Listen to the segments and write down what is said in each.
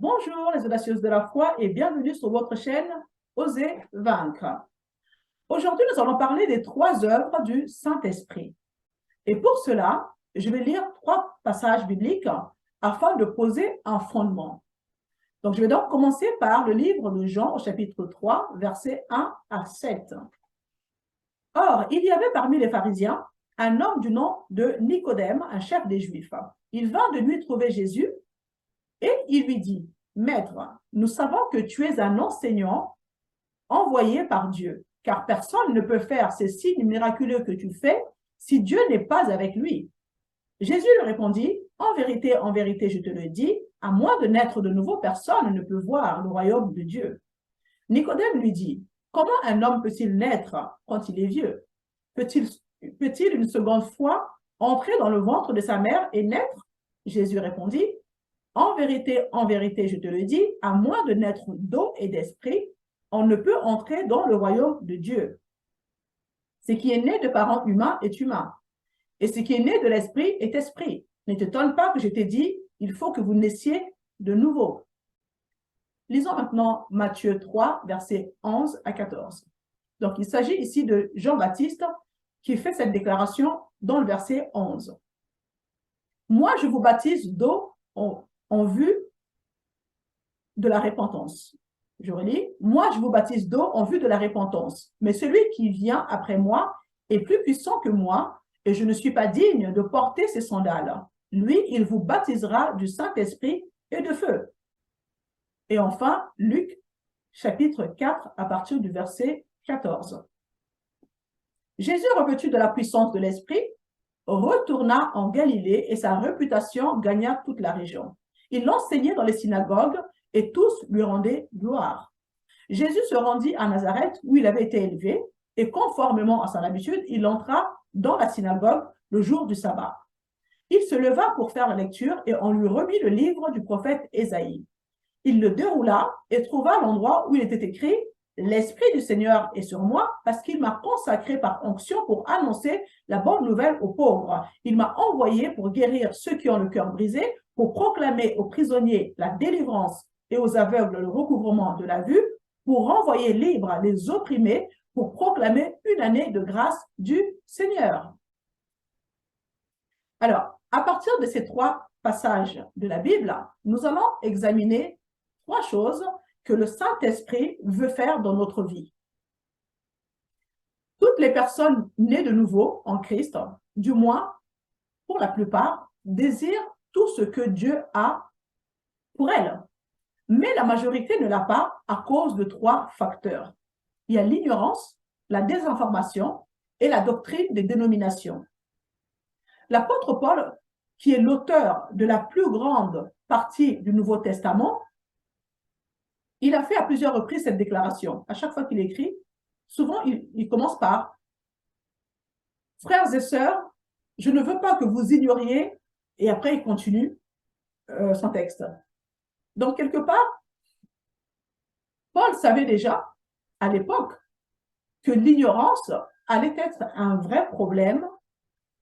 Bonjour les audacieuses de la foi et bienvenue sur votre chaîne Osez vaincre. Aujourd'hui, nous allons parler des 3 œuvres du Saint-Esprit. Et pour cela, je vais lire 3 passages bibliques afin de poser un fondement. Donc, je vais donc commencer par le livre de Jean au chapitre 3, versets 1 à 7. Or, il y avait parmi les pharisiens un homme du nom de Nicodème, un chef des Juifs. Il vint de lui trouver Jésus et il lui dit, « Maître, nous savons que tu es un enseignant envoyé par Dieu, car personne ne peut faire ces signes miraculeux que tu fais si Dieu n'est pas avec lui. » Jésus lui répondit, « En vérité, je te le dis, à moins de naître de nouveau, personne ne peut voir le royaume de Dieu. » Nicodème lui dit, « Comment un homme peut-il naître quand il est vieux? Peut-il une seconde fois entrer dans le ventre de sa mère et naître? » Jésus répondit, « En vérité, je te le dis, à moins de naître d'eau et d'esprit, on ne peut entrer dans le royaume de Dieu. Ce qui est né de parents humains est humain, et ce qui est né de l'esprit est esprit. Ne t'étonne pas que je t'ai dit, il faut que vous naissiez de nouveau. » Lisons maintenant Matthieu 3, versets 11 à 14. Donc, il s'agit ici de Jean-Baptiste qui fait cette déclaration dans le verset 11. « Moi, je vous baptise d'eau en vue de la repentance. » Je relis. « Moi, je vous baptise d'eau en vue de la repentance. Mais celui qui vient après moi est plus puissant que moi, et je ne suis pas digne de porter ses sandales. Lui, il vous baptisera du Saint-Esprit et de feu. » Et enfin, Luc, chapitre 4, à partir du verset 14. Jésus, revêtu de la puissance de l'Esprit, retourna en Galilée et sa réputation gagna toute la région. Il enseignait dans les synagogues et tous lui rendaient gloire. Jésus se rendit à Nazareth où il avait été élevé et conformément à son habitude, il entra dans la synagogue le jour du sabbat. Il se leva pour faire la lecture et on lui remit le livre du prophète Ésaïe. Il le déroula et trouva l'endroit où il était écrit « L'Esprit du Seigneur est sur moi parce qu'il m'a consacré par onction pour annoncer la bonne nouvelle aux pauvres. Il m'a envoyé pour guérir ceux qui ont le cœur brisé, pour proclamer aux prisonniers la délivrance et aux aveugles le recouvrement de la vue, pour renvoyer libres les opprimés, pour proclamer une année de grâce du Seigneur. » Alors, à partir de ces 3 passages de la Bible, nous allons examiner 3 choses que le Saint-Esprit veut faire dans notre vie. Toutes les personnes nées de nouveau en Christ, du moins pour la plupart, désirent tout ce que Dieu a pour elles. Mais la majorité ne l'a pas à cause de 3 facteurs. Il y a l'ignorance, la désinformation et la doctrine des dénominations. L'apôtre Paul, qui est l'auteur de la plus grande partie du Nouveau Testament, il a fait à plusieurs reprises cette déclaration. À chaque fois qu'il écrit, souvent il commence par « Frères et sœurs, je ne veux pas que vous ignoriez » et après il continue son texte. Donc quelque part, Paul savait déjà à l'époque que l'ignorance allait être un vrai problème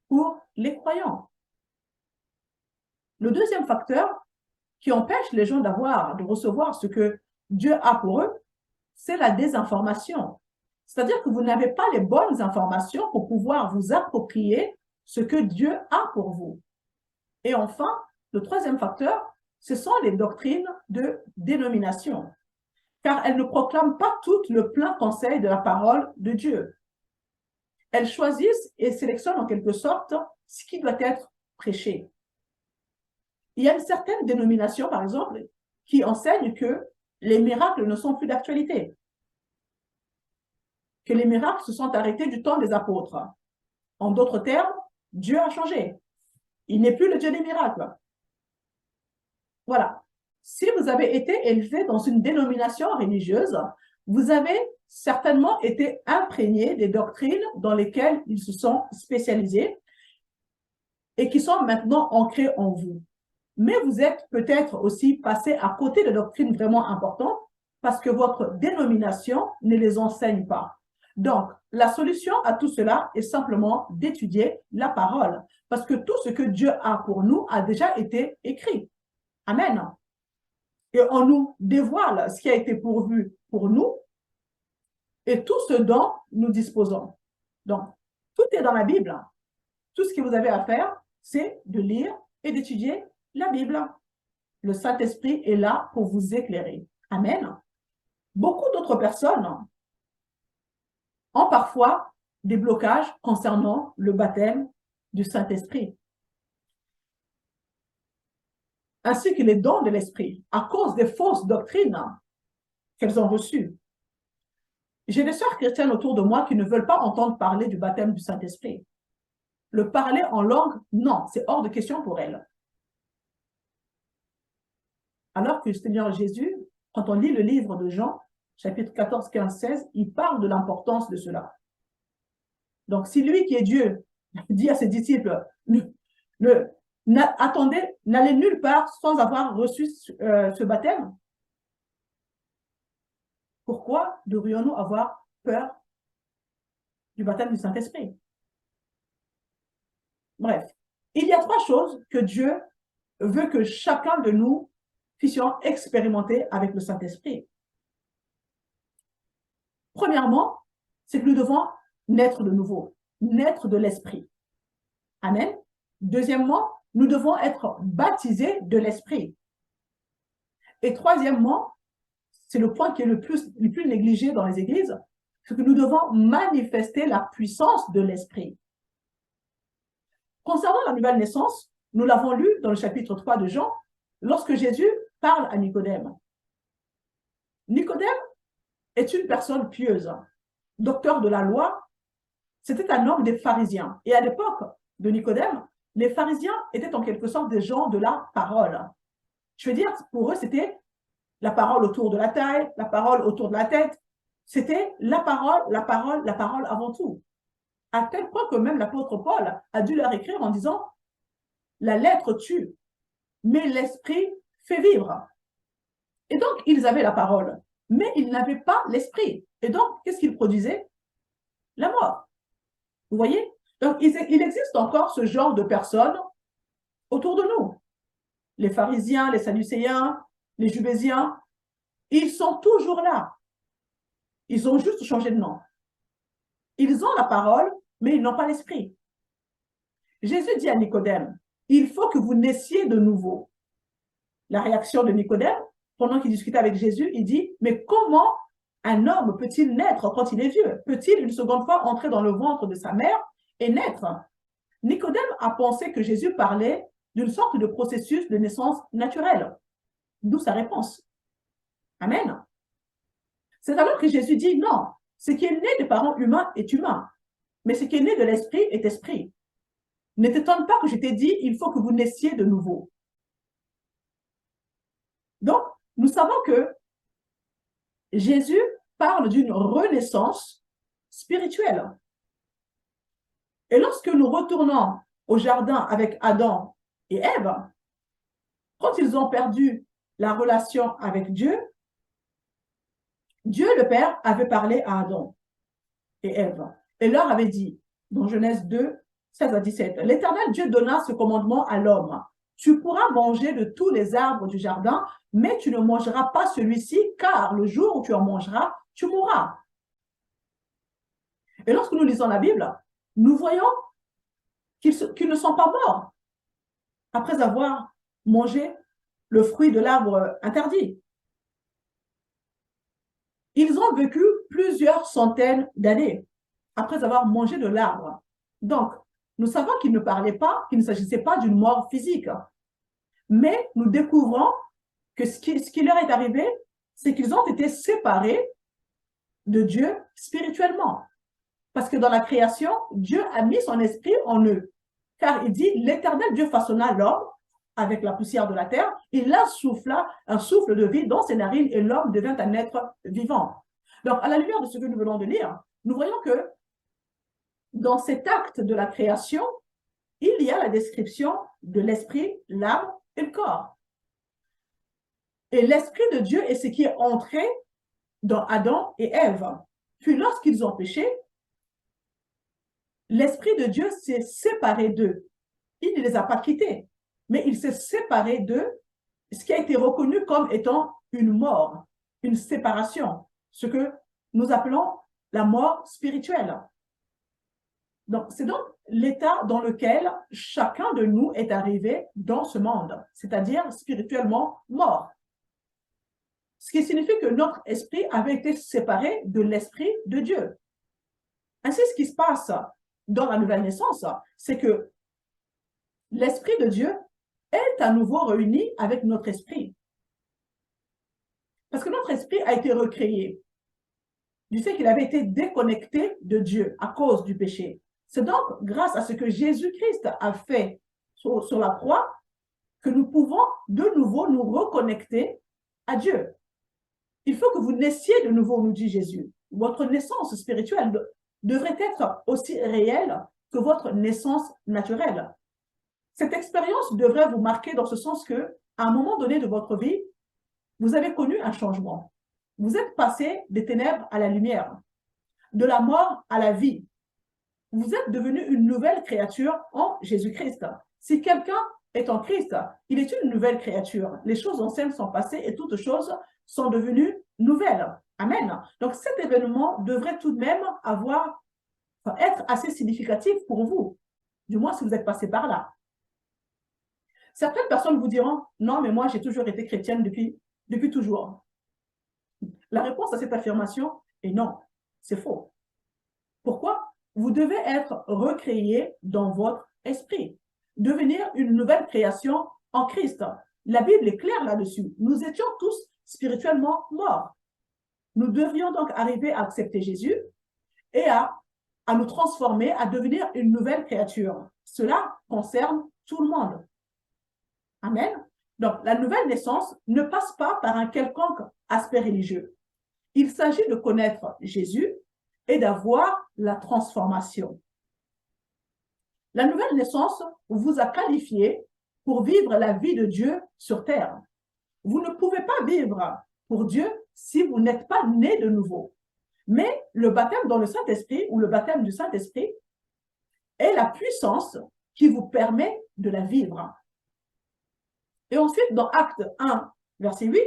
pour les croyants. Le deuxième facteur qui empêche les gens de recevoir ce que Dieu a pour eux, c'est la désinformation. C'est-à-dire que vous n'avez pas les bonnes informations pour pouvoir vous approprier ce que Dieu a pour vous. Et enfin, le troisième facteur, ce sont les doctrines de dénomination, car elles ne proclament pas toutes le plein conseil de la parole de Dieu. Elles choisissent et sélectionnent en quelque sorte ce qui doit être prêché. Il y a une certaine dénomination, par exemple, qui enseigne que les miracles ne sont plus d'actualité, que les miracles se sont arrêtés du temps des apôtres. En d'autres termes, Dieu a changé. Il n'est plus le Dieu des miracles. Voilà. Si vous avez été élevé dans une dénomination religieuse, vous avez certainement été imprégné des doctrines dans lesquelles ils se sont spécialisés et qui sont maintenant ancrées en vous. Mais vous êtes peut-être aussi passé à côté de doctrines vraiment importantes parce que votre dénomination ne les enseigne pas. Donc, la solution à tout cela est simplement d'étudier la parole parce que tout ce que Dieu a pour nous a déjà été écrit. Amen. et on nous dévoile ce qui a été pourvu pour nous et tout ce dont nous disposons. Donc, tout est dans la Bible. Tout ce que vous avez à faire, c'est de lire et d'étudier la Bible. Le Saint-Esprit est là pour vous éclairer. Amen. Beaucoup d'autres personnes ont parfois des blocages concernant le baptême du Saint-Esprit, ainsi que les dons de l'Esprit, à cause des fausses doctrines qu'elles ont reçues. J'ai des sœurs chrétiennes autour de moi qui ne veulent pas entendre parler du baptême du Saint-Esprit. Le parler en langue, non, c'est hors de question pour elles. Alors que le Seigneur Jésus, quand on lit le livre de Jean, chapitre 14, 15, 16, il parle de l'importance de cela. Donc, si lui qui est Dieu dit à ses disciples, attendez, n'allez nulle part sans avoir reçu ce baptême, pourquoi devrions-nous avoir peur du baptême du Saint-Esprit? Bref, il y a 3 choses que Dieu veut que chacun de nous puissions expérimenter avec le Saint-Esprit. Premièrement, c'est que nous devons naître de nouveau, naître de l'Esprit. Amen. Deuxièmement, nous devons être baptisés de l'Esprit. Et troisièmement, c'est le point qui est le plus négligé dans les églises, c'est que nous devons manifester la puissance de l'Esprit. Concernant la nouvelle naissance, nous l'avons lu dans le chapitre 3 de Jean, lorsque Jésus parle à Nicodème. Nicodème est une personne pieuse, docteur de la loi. C'était un homme des pharisiens. Et à l'époque de Nicodème, les pharisiens étaient en quelque sorte des gens de la parole. Je veux dire, pour eux, c'était la parole autour de la taille, la parole autour de la tête. C'était la parole avant tout. À tel point que même l'apôtre Paul a dû leur écrire en disant « La lettre tue, mais l'esprit fait vivre ». Et donc, ils avaient la parole, mais ils n'avaient pas l'esprit. Et donc, qu'est-ce qu'ils produisaient? La mort. Vous voyez? Donc, il existe encore ce genre de personnes autour de nous. Les pharisiens, les sadducéens, les jubésiens, ils sont toujours là. Ils ont juste changé de nom. Ils ont la parole, mais ils n'ont pas l'esprit. Jésus dit à Nicodème, il faut que vous naissiez de nouveau. La réaction de Nicodème, pendant qu'il discutait avec Jésus, il dit, mais comment un homme peut-il naître quand il est vieux? Peut-il une seconde fois entrer dans le ventre de sa mère et naître? Nicodème a pensé que Jésus parlait d'une sorte de processus de naissance naturelle. D'où sa réponse. Amen. C'est alors que Jésus dit, non, ce qui est né des parents humains est humain, mais ce qui est né de l'esprit est esprit. Ne t'étonne pas que je t'ai dit, il faut que vous naissiez de nouveau. Donc, nous savons que Jésus parle d'une renaissance spirituelle. Et lorsque nous retournons au jardin avec Adam et Ève, quand ils ont perdu la relation avec Dieu, Dieu le Père avait parlé à Adam et Ève et leur avait dit, dans Genèse 2, 16 à 17, l'Éternel Dieu donna ce commandement à l'homme. Tu pourras manger de tous les arbres du jardin, mais tu ne mangeras pas celui-ci, car le jour où tu en mangeras, tu mourras. Et lorsque nous lisons la Bible, nous voyons qu'ils ne sont pas morts après avoir mangé le fruit de l'arbre interdit. Ils ont vécu plusieurs centaines d'années après avoir mangé de l'arbre. Donc, nous savons qu'ils ne parlaient pas, qu'il ne s'agissait pas d'une mort physique. Mais nous découvrons que ce qui leur est arrivé, c'est qu'ils ont été séparés de Dieu spirituellement. Parce que dans la création, Dieu a mis son esprit en eux. Car il dit, l'Éternel Dieu façonna l'homme avec la poussière de la terre, il insouffla un souffle de vie dans ses narines et l'homme devint un être vivant. Donc, à la lumière de ce que nous venons de lire, nous voyons que dans cet acte de la création, il y a la description de l'esprit, l'âme et le corps. Et l'esprit de Dieu est ce qui est entré dans Adam et Ève. Puis lorsqu'ils ont péché, l'esprit de Dieu s'est séparé d'eux. Il ne les a pas quittés, mais il s'est séparé d'eux ce qui a été reconnu comme étant une mort, une séparation, ce que nous appelons la mort spirituelle. Donc, c'est donc l'état dans lequel chacun de nous est arrivé dans ce monde, c'est-à-dire spirituellement mort. Ce qui signifie que notre esprit avait été séparé de l'esprit de Dieu. Ainsi, ce qui se passe dans la nouvelle naissance, c'est que l'esprit de Dieu est à nouveau réuni avec notre esprit. Parce que notre esprit a été recréé du fait qu'il avait été déconnecté de Dieu à cause du péché. C'est donc grâce à ce que Jésus-Christ a fait sur la croix que nous pouvons de nouveau nous reconnecter à Dieu. Il faut que vous naissiez de nouveau, nous dit Jésus. Votre naissance spirituelle devrait être aussi réelle que votre naissance naturelle. Cette expérience devrait vous marquer dans ce sens que, à un moment donné de votre vie, vous avez connu un changement. Vous êtes passé des ténèbres à la lumière, de la mort à la vie. Vous êtes devenu une nouvelle créature en Jésus-Christ. Si quelqu'un est en Christ, il est une nouvelle créature. Les choses anciennes sont passées et toutes choses sont devenues nouvelles. Amen. Donc cet événement devrait tout de même être assez significatif pour vous, du moins si vous êtes passé par là. Certaines personnes vous diront, non, mais moi j'ai toujours été chrétienne depuis toujours. La réponse à cette affirmation est non, c'est faux. Pourquoi? Vous devez être recréé dans votre esprit, devenir une nouvelle création en Christ. La Bible est claire là-dessus. Nous étions tous spirituellement morts. Nous devrions donc arriver à accepter Jésus et à nous transformer, à devenir une nouvelle créature. Cela concerne tout le monde. Amen. Donc, la nouvelle naissance ne passe pas par un quelconque aspect religieux. Il s'agit de connaître Jésus et d'avoir la transformation. La nouvelle naissance vous a qualifié pour vivre la vie de Dieu sur terre. Vous ne pouvez pas vivre pour Dieu si vous n'êtes pas né de nouveau. Mais le baptême dans le Saint-Esprit ou le baptême du Saint-Esprit est la puissance qui vous permet de la vivre. Et ensuite, dans Acte 1, verset 8,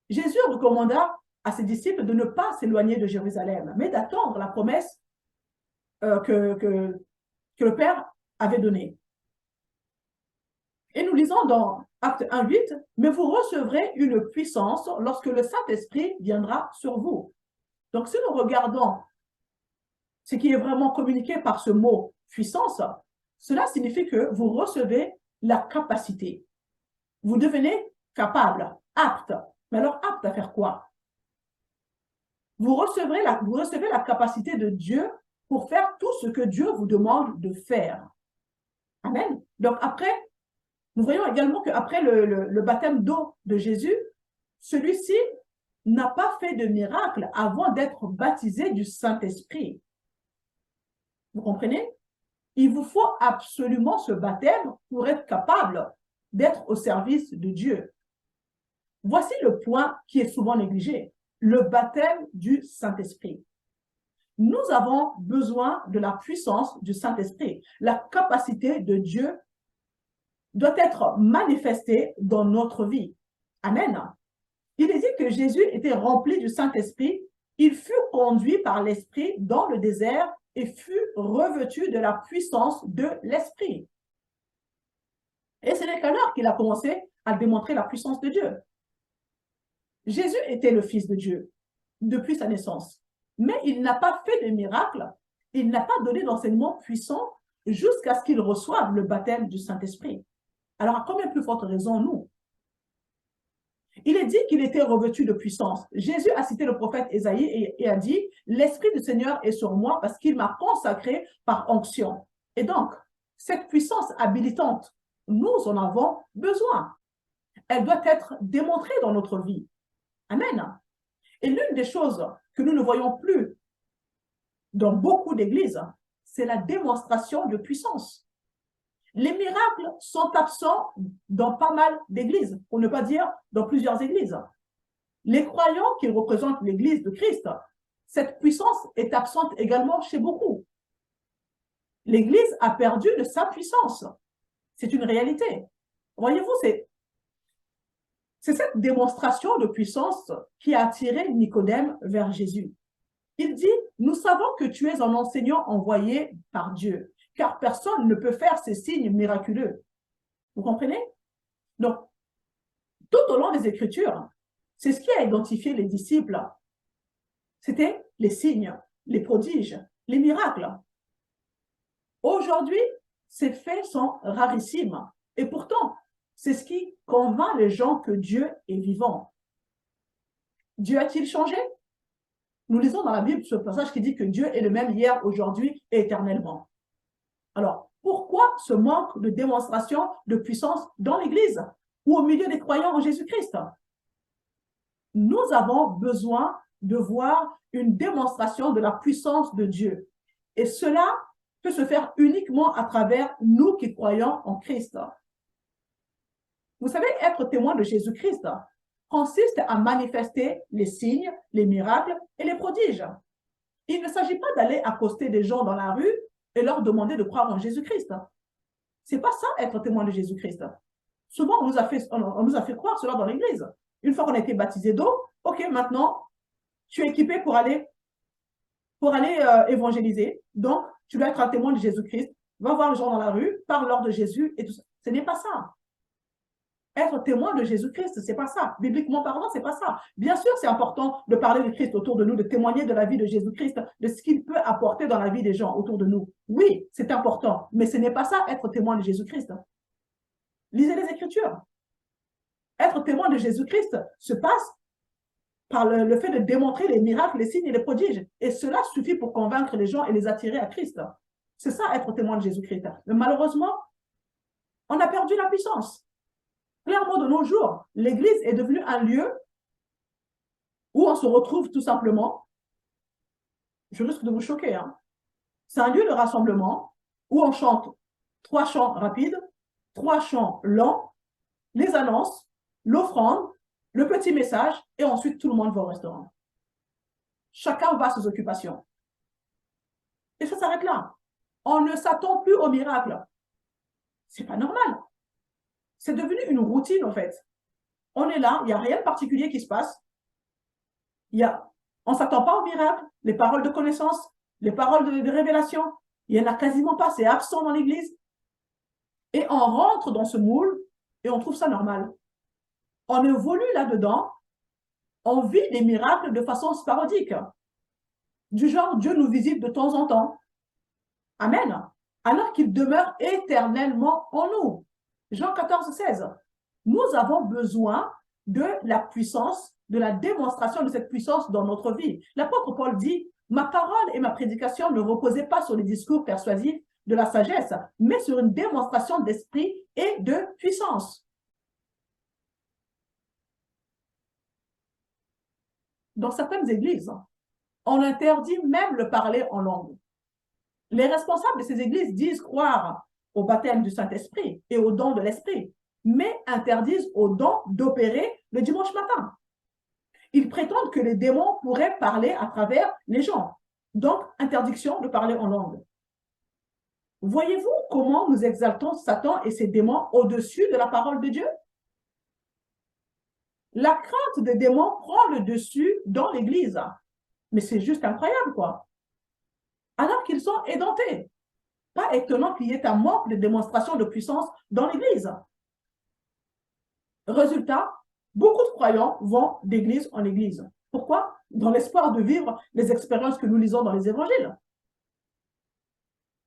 Jésus recommanda à ses disciples de ne pas s'éloigner de Jérusalem, mais d'attendre la promesse que le Père avait donnée. Et nous lisons dans Acte 1, 8, « Mais vous recevrez une puissance lorsque le Saint-Esprit viendra sur vous. » Donc, si nous regardons ce qui est vraiment communiqué par ce mot « puissance », cela signifie que vous recevez la capacité. Vous devenez capable, apte. Mais alors, apte à faire quoi? Vous recevez la capacité de Dieu pour faire tout ce que Dieu vous demande de faire. Amen. Donc après, nous voyons également qu'après le baptême d'eau de Jésus, celui-ci n'a pas fait de miracle avant d'être baptisé du Saint-Esprit. Vous comprenez? Il vous faut absolument ce baptême pour être capable d'être au service de Dieu. Voici le point qui est souvent négligé, le baptême du Saint-Esprit. Nous avons besoin de la puissance du Saint-Esprit. La capacité de Dieu doit être manifestée dans notre vie. Amen. Il est dit que Jésus était rempli du Saint-Esprit. Il fut conduit par l'Esprit dans le désert et fut revêtu de la puissance de l'Esprit. Et c'est qu'alors qu'il a commencé à démontrer la puissance de Dieu. Jésus était le Fils de Dieu depuis sa naissance, mais il n'a pas fait de miracle, il n'a pas donné d'enseignement puissant jusqu'à ce qu'il reçoive le baptême du Saint-Esprit. Alors, à combien plus forte raison nous? Il est dit qu'il était revêtu de puissance. Jésus a cité le prophète Ésaïe et a dit « L'Esprit du Seigneur est sur moi parce qu'il m'a consacré par onction. » Et donc, cette puissance habilitante, nous en avons besoin. Elle doit être démontrée dans notre vie. Amen. Et l'une des choses que nous ne voyons plus dans beaucoup d'églises, c'est la démonstration de puissance. Les miracles sont absents dans pas mal d'églises, pour ne pas dire dans plusieurs églises. Les croyants qui représentent l'église de Christ, cette puissance est absente également chez beaucoup. L'église a perdu de sa puissance. C'est une réalité. Voyez-vous, C'est cette démonstration de puissance qui a attiré Nicodème vers Jésus. Il dit, nous savons que tu es un enseignant envoyé par Dieu, car personne ne peut faire ces signes miraculeux. Vous comprenez? Donc, tout au long des Écritures, c'est ce qui a identifié les disciples. C'était les signes, les prodiges, les miracles. Aujourd'hui, ces faits sont rarissimes. Et pourtant, c'est ce qui convainc les gens que Dieu est vivant. Dieu a-t-il changé? Nous lisons dans la Bible ce passage qui dit que Dieu est le même hier, aujourd'hui et éternellement. Alors, pourquoi ce manque de démonstration de puissance dans l'Église ou au milieu des croyants en Jésus-Christ? Nous avons besoin de voir une démonstration de la puissance de Dieu. Et cela peut se faire uniquement à travers nous qui croyons en Christ. Vous savez, être témoin de Jésus-Christ consiste à manifester les signes, les miracles et les prodiges. Il ne s'agit pas d'aller accoster des gens dans la rue et leur demander de croire en Jésus-Christ. C'est pas ça, être témoin de Jésus-Christ. Souvent, on nous a fait croire cela dans l'Église. Une fois qu'on a été baptisé d'eau, ok, maintenant, tu es équipé pour aller évangéliser. Donc, tu dois être un témoin de Jésus-Christ. Va voir les gens dans la rue, parle-leur de Jésus et tout ça. Ce n'est pas ça. Être témoin de Jésus-Christ, c'est pas ça. Bibliquement parlant, c'est pas ça. Bien sûr, c'est important de parler de Christ autour de nous, de témoigner de la vie de Jésus-Christ, de ce qu'il peut apporter dans la vie des gens autour de nous. Oui, c'est important, mais ce n'est pas ça, être témoin de Jésus-Christ. Lisez les Écritures. Être témoin de Jésus-Christ se passe par le fait de démontrer les miracles, les signes et les prodiges. Et cela suffit pour convaincre les gens et les attirer à Christ. C'est ça, être témoin de Jésus-Christ. Mais malheureusement, on a perdu la puissance. Clairement, de nos jours, l'Église est devenue un lieu où on se retrouve tout simplement. Je risque de vous choquer. Hein. C'est un lieu de rassemblement où on chante 3 chants rapides, 3 chants lents, les annonces, l'offrande, le petit message, et ensuite tout le monde va au restaurant. Chacun va à ses occupations. Et ça s'arrête là. On ne s'attend plus au miracle. C'est pas normal. C'est devenu une routine, en fait. On est là, il n'y a rien de particulier qui se passe. On ne s'attend pas au miracle, les paroles de connaissance, les paroles de révélation. Il n'y en a quasiment pas, c'est absent dans l'Église. Et on rentre dans ce moule et on trouve ça normal. On évolue là-dedans, on vit des miracles de façon sporadique. Du genre, Dieu nous visite de temps en temps. Amen. Alors qu'il demeure éternellement en nous. Jean 14, 16. Nous avons besoin de la puissance, de la démonstration de cette puissance dans notre vie. L'apôtre Paul dit, ma parole et ma prédication ne reposaient pas sur les discours persuasifs de la sagesse, mais sur une démonstration d'esprit et de puissance. Dans certaines églises, on interdit même le parler en langue. Les responsables de ces églises disent croire au baptême du Saint-Esprit et au don de l'Esprit, mais interdisent aux dons d'opérer le dimanche matin. Ils prétendent que les démons pourraient parler à travers les gens. Donc, interdiction de parler en langue. Voyez-vous comment nous exaltons Satan et ses démons au-dessus de la parole de Dieu? La crainte des démons prend le dessus dans l'Église. Mais c'est juste incroyable, quoi. Alors qu'ils sont édentés. Pas étonnant qu'il y ait un manque de démonstration de puissance dans l'Église. Résultat, beaucoup de croyants vont d'église en église. Pourquoi? Dans l'espoir de vivre les expériences que nous lisons dans les évangiles.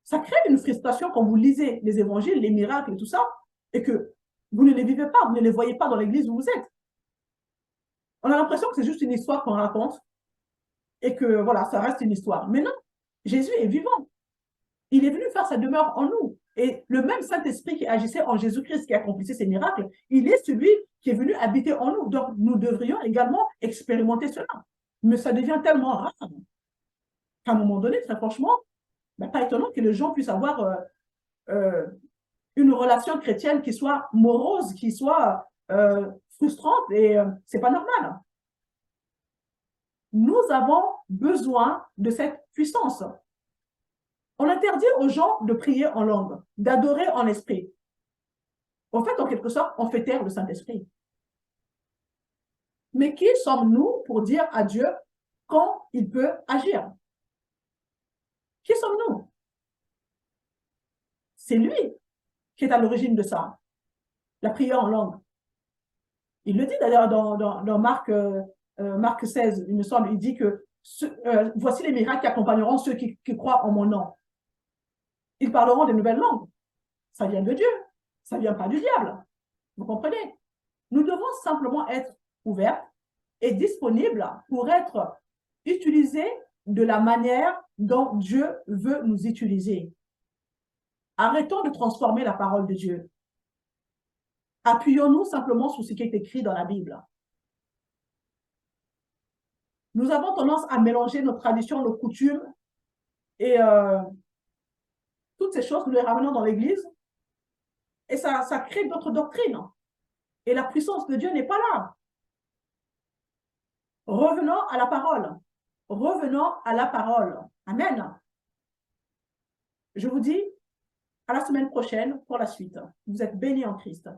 Ça crée une frustration quand vous lisez les évangiles, les miracles et tout ça, et que vous ne les vivez pas, vous ne les voyez pas dans l'église où vous êtes. On a l'impression que c'est juste une histoire qu'on raconte et que voilà, ça reste une histoire. Mais non, Jésus est vivant. Il est venu faire sa demeure en nous. Et le même Saint-Esprit qui agissait en Jésus-Christ, qui accomplissait ces miracles, il est celui qui est venu habiter en nous. Donc, nous devrions également expérimenter cela. Mais ça devient tellement rare qu'à un moment donné, très franchement, pas étonnant que les gens puissent avoir une relation chrétienne qui soit morose, qui soit frustrante, et c'est pas normal. Nous avons besoin de cette puissance. On interdit aux gens de prier en langue, d'adorer en esprit. En fait, en quelque sorte, on fait taire le Saint-Esprit. Mais qui sommes-nous pour dire à Dieu quand il peut agir? Qui sommes-nous? C'est lui qui est à l'origine de ça, la prière en langue. Il le dit d'ailleurs dans Marc 16, il me semble, il dit que voici les miracles qui accompagneront ceux qui croient en mon nom. Ils parleront de nouvelles langues. Ça vient de Dieu, ça ne vient pas du diable. Vous comprenez? Nous devons simplement être ouverts et disponibles pour être utilisés de la manière dont Dieu veut nous utiliser. Arrêtons de transformer la parole de Dieu. Appuyons-nous simplement sur ce qui est écrit dans la Bible. Nous avons tendance à mélanger nos traditions, nos coutumes et toutes ces choses, nous les ramenons dans l'Église et ça crée d'autres doctrines. Et la puissance de Dieu n'est pas là. Revenons à la parole. Revenons à la parole. Amen. Je vous dis à la semaine prochaine pour la suite. Vous êtes bénis en Christ.